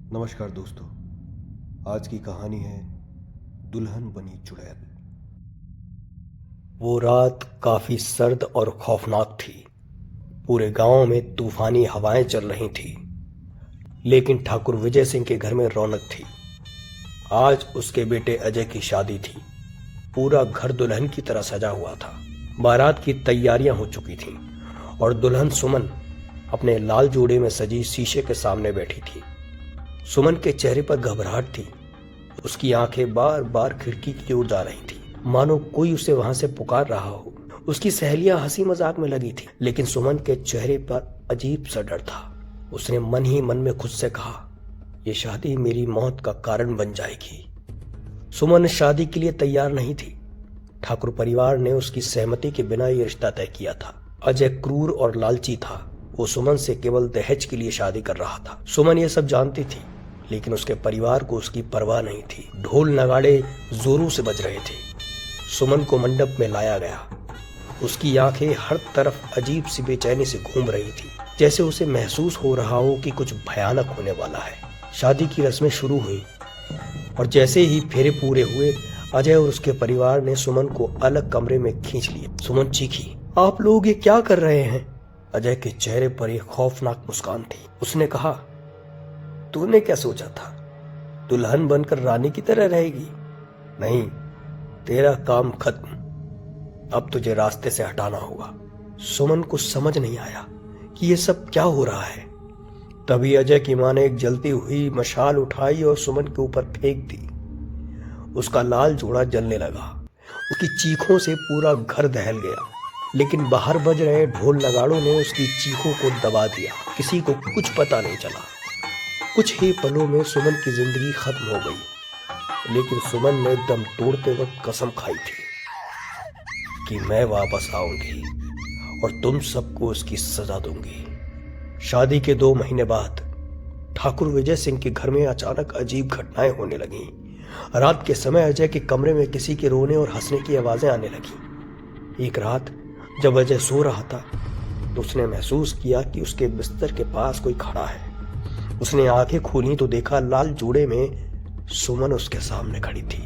नमस्कार दोस्तों। आज की कहानी है दुल्हन बनी चुड़ैल। वो रात काफी सर्द और खौफनाक थी। पूरे गांव में तूफानी हवाएं चल रही थी, लेकिन ठाकुर विजय सिंह के घर में रौनक थी। आज उसके बेटे अजय की शादी थी। पूरा घर दुल्हन की तरह सजा हुआ था। बारात की तैयारियां हो चुकी थीं और दुल्हन सुमन अपने लाल जोड़े में सजी शीशे के सामने बैठी थी। सुमन के चेहरे पर घबराहट थी। उसकी आंखें बार बार खिड़की की ओर जा रही थी, मानो कोई उसे वहां से पुकार रहा हो। उसकी सहेलियां हंसी मजाक में लगी थी, लेकिन सुमन के चेहरे पर अजीब सा डर था। उसने मन ही मन में खुद से कहा, यह शादी मेरी मौत का कारण बन जाएगी। सुमन शादी के लिए तैयार नहीं थी। ठाकुर परिवार ने उसकी सहमति के बिना यह रिश्ता तय किया था। अजय क्रूर और लालची था। वो सुमन से केवल दहेज के लिए शादी कर रहा था। सुमन ये सब जानती थी, लेकिन उसके परिवार को उसकी परवाह नहीं थी। ढोल नगाड़े जोरों से बज रहे थे। सुमन को मंडप में लाया गया। उसकी आंखें हर तरफ अजीब सी बेचैनी से घूम रही थी, जैसे उसे महसूस हो रहा हो कि कुछ भयानक होने वाला है। शादी की रस्में शुरू हुई और जैसे ही फेरे पूरे हुए, अजय और उसके परिवार ने सुमन को अलग कमरे में खींच लिया। सुमन चीखी, आप लोग ये क्या कर रहे हैं? अजय के चेहरे पर एक खौफनाक मुस्कान थी। उसने कहा, तूने क्या सोचा था? दुल्हन बनकर रानी की तरह रहेगी? नहीं, तेरा काम खत्म। अब तुझे रास्ते से हटाना होगा। सुमन को समझ नहीं आया कि ये सब क्या हो रहा है। तभी अजय की मां ने एक जलती हुई मशाल उठाई और सुमन के ऊपर फेंक दी। उसका लाल जोड़ा जलने लगा। उसकी चीखों से पूरा घर दहल गया, लेकिन बाहर बज रहे ढोल नगाड़ों ने उसकी चीखों को दबा दिया। किसी को कुछ पता नहीं चला। कुछ ही पलों में सुमन की जिंदगी खत्म हो गई, लेकिन सुमन ने दम तोड़ते वक्त कसम खाई थी कि मैं वापस आऊंगी और तुम सबको उसकी सजा दूंगी। शादी के 2 महीने बाद ठाकुर विजय सिंह के घर में अचानक अजीब घटनाएं होने लगीं। रात के समय अजय के कमरे में किसी के रोने और हंसने की आवाजें आने लगीं। एक रात जब अजय सो रहा था, तो उसने महसूस किया कि उसके बिस्तर के पास कोई खड़ा है। उसने आंखें खोली तो देखा लाल जोड़े में सुमन उसके सामने खड़ी थी।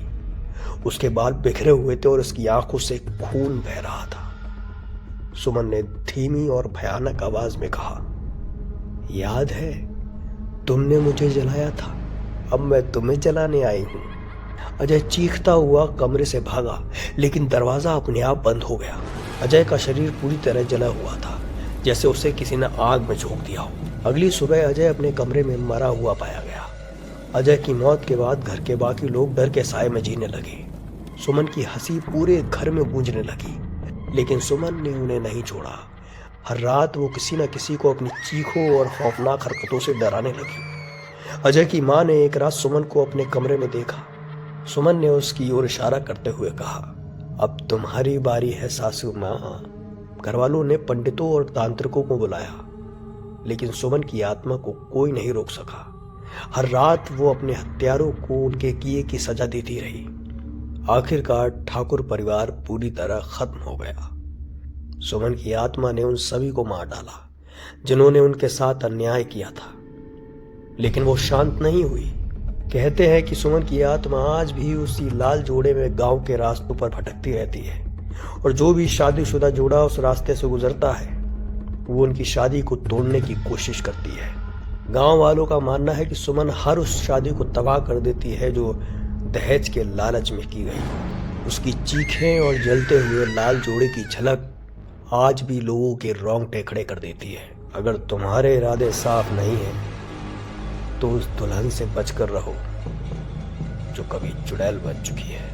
उसके बाल बिखरे हुए थे और उसकी आंखों से खून बह रहा था। सुमन ने धीमी और भयानक आवाज में कहा, याद है तुमने मुझे जलाया था, अब मैं तुम्हें जलाने आई हूं। अजय चीखता हुआ कमरे से भागा, लेकिन दरवाजा अपने आप बंद हो गया। अजय का शरीर पूरी तरह जला हुआ था, जैसे उसे किसी ने आग में झोंक दिया हो। अगली सुबह अजय अपने कमरे में मरा हुआ पाया गया। अजय की मौत के बाद घर के बाकी लोग डर के साए में जीने लगे। सुमन की हंसी पूरे घर में गूंजने लगी, लेकिन सुमन ने उन्हें नहीं छोड़ा। हर रात वो किसी न किसी को अपनी चीखों और खौफनाक हरकतों से डराने लगी। अजय की मां ने एक रात सुमन को अपने कमरे में देखा। सुमन ने उसकी ओर इशारा करते हुए कहा, अब तुम्हारी बारी है सासू मां। घरवालों ने पंडितों और तांत्रिकों को बुलाया, लेकिन सुमन की आत्मा को कोई नहीं रोक सका। हर रात वो अपने हत्यारों को उनके किए की सजा देती रही। आखिरकार ठाकुर परिवार पूरी तरह खत्म हो गया। सुमन की आत्मा ने उन सभी को मार डाला जिन्होंने उनके साथ अन्याय किया था, लेकिन वो शांत नहीं हुई। कहते हैं कि सुमन की आत्मा आज भी उसी लाल जोड़े में गांव के रास्तों पर भटकती रहती है, और जो भी शादीशुदा जोड़ा उस रास्ते से गुजरता है, वो उनकी शादी को तोड़ने की कोशिश करती है। गांव वालों का मानना है कि सुमन हर उस शादी को तबाह कर देती है जो दहेज के लालच में की गई। उसकी चीखें और जलते हुए लाल जोड़े की झलक आज भी लोगों के रोंगटे खड़े कर देती है। अगर तुम्हारे इरादे साफ नहीं हैं, तो उस दुल्हन से बचकर रहो जो कभी चुड़ैल बन चुकी है।